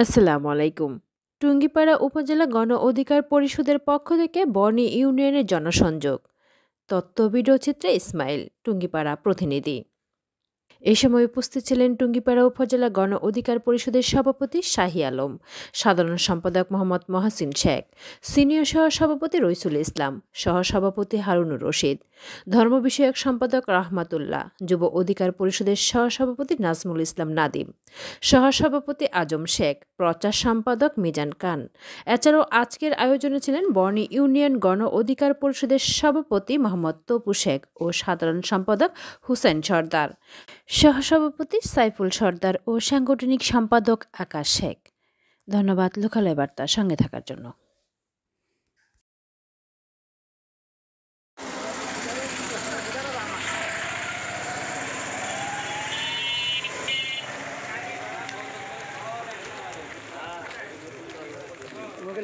আসসালামু আলাইকুম। টুঙ্গিপাড়া উপজেলা গণ অধিকার পরিষদের পক্ষ থেকে বর্ণী ইউনিয়নের জনসংযোগ। তথ্য ভিডিও চিত্রে ইসমাইল, টুঙ্গিপাড়া প্রতিনিধি। এ সময় উপস্থিত ছিলেন টুঙ্গিপাড়া উপজেলা গণ অধিকার পরিষদের সভাপতি শাহী আলম, সাধারণ সম্পাদক মোহাম্মদ মহসিন শেখ, সিনিয়র সহসভাপতি রইসুল ইসলাম, সহসভাপতি হারুনুর রশিদ, ধর্ম বিষয়ক সম্পাদক রহমাতুল্লাহ, যুব অধিকার পরিষদের সহসভাপতি নাজমুল ইসলাম নাদিম, সহসভাপতি আজম শেখ, প্রচার সম্পাদক মিজান খান। এছাড়াও আজকের আয়োজনে ছিলেন বর্ণী ইউনিয়ন গণ অধিকার পরিষদের সভাপতি মোহাম্মদ তপু শেখ ও সাধারণ সম্পাদক হুসেন সর্দার, সহসভাপতি সাইফুল সর্দার ও সাংগঠনিক সম্পাদক আকাশ শেখ। ধন্যবাদ লোকালয় বার্তার সঙ্গে থাকার জন্য।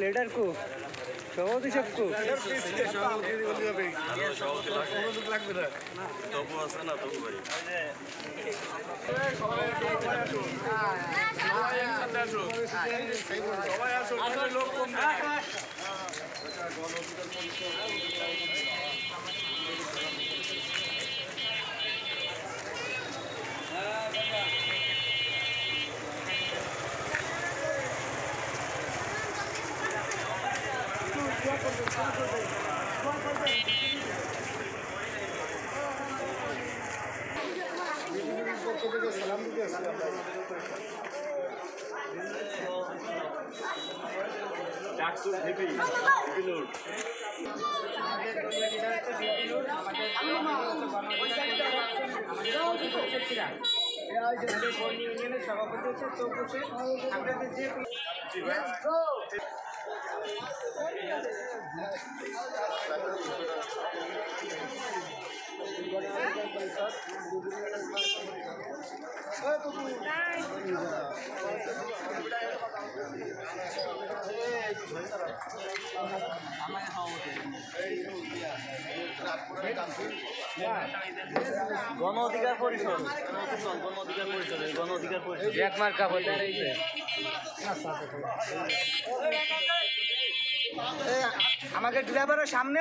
লিডার কো সভাপতি সব কো লাগবে না তবু আছে না তবু ভাই সবাই আসো লোক কম সালাম দিতে আসলাম ডাকসুর হেভি বিনোদ সভাপতি হচ্ছে তো বসে আপনাদের যে গণ অধিকার পরিষদ আমাকে ড্রাইভারের সামনে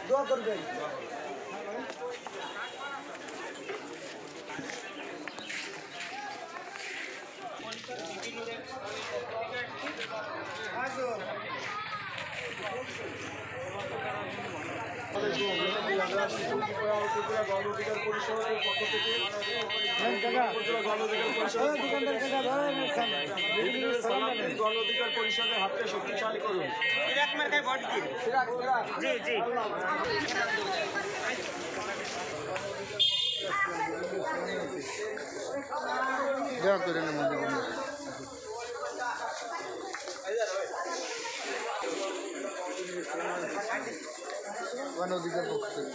দোয়া করবেন। গণ অধিকার পরিষদের পক্ষ থেকে গণ অধিকার পরিষদের হাতকে শক্তিশালী করুন। জি জি গণ অধিকার পক্ষ থেকে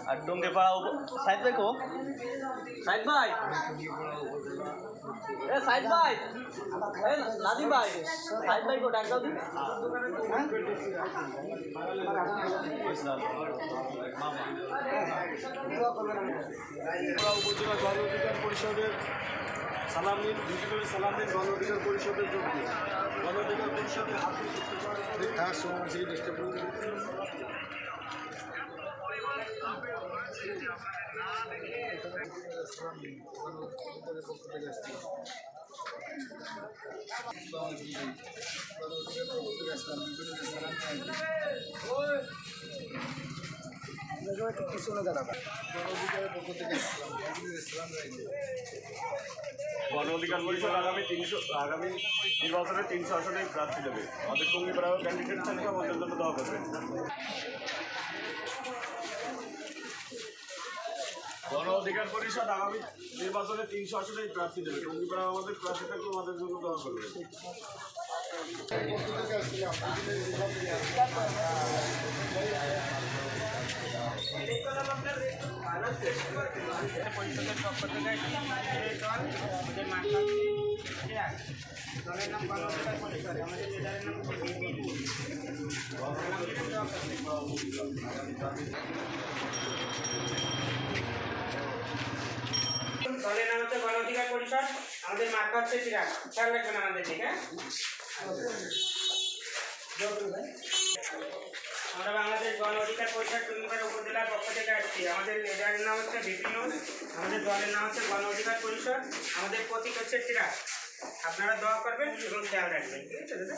আর টুঙ্গিপাড়া সাইদ ভাই কো সাইদ ভাই এ সাইদ ভাই এ নাদিম ভাই সাইদ ভাই কো ডাক দাও দি উপজেলা গণ অধিকার পরিষদের সালাম দিন ভিডিওতে সালাম দিন গণ অধিকার পরিষদের যোগ দিন গণ অধিকার পরিষদের খাস সমাজী ডিস্টার্ব কিছু না দাঁড়াবে গণ অধিকার পরিষদ আগামী নির্বাচনে 300 আসনে প্রার্থী দেবে। আমাদের টুঙ্গিপাড়া ক্যান্ডিডেট তালিকা আমাদের জন্য দেওয়া করবে। গণ অধিকার পরিষদ আগামী নির্বাচনে 300 আসনে প্রার্থী দেবে। টুঙ্গিপাড়া আমাদের প্রার্থী থাকলে আমাদের জন্য দেওয়া করবে। পরিষদের পক্ষ থেকে দল ওদের মাঠা দলের নাম গণ অধিকার পরিষদ, আমাদের লিডারের নাম হচ্ছে বিপিন। দলের নাম হচ্ছে গণ অধিকার পরিষদ, আমাদের মাঠা হচ্ছে চিরাগ। খেয়াল রাখবেন আমাদের দিকে। আমরা বাংলাদেশ গণ অধিকার পরিষদ টুঙ্গিপাড়া উপজেলার পক্ষ থেকে আসছি। আমাদের লিডারের নাম হচ্ছে বিপিন, আমাদের দলের নাম হচ্ছে গণ অধিকার পরিষদ, আমাদের প্রতীক হচ্ছে চিরাগ। আপনারা দোয়া করবেন এবং খেয়াল রাখবেন, ঠিক আছে দাদা?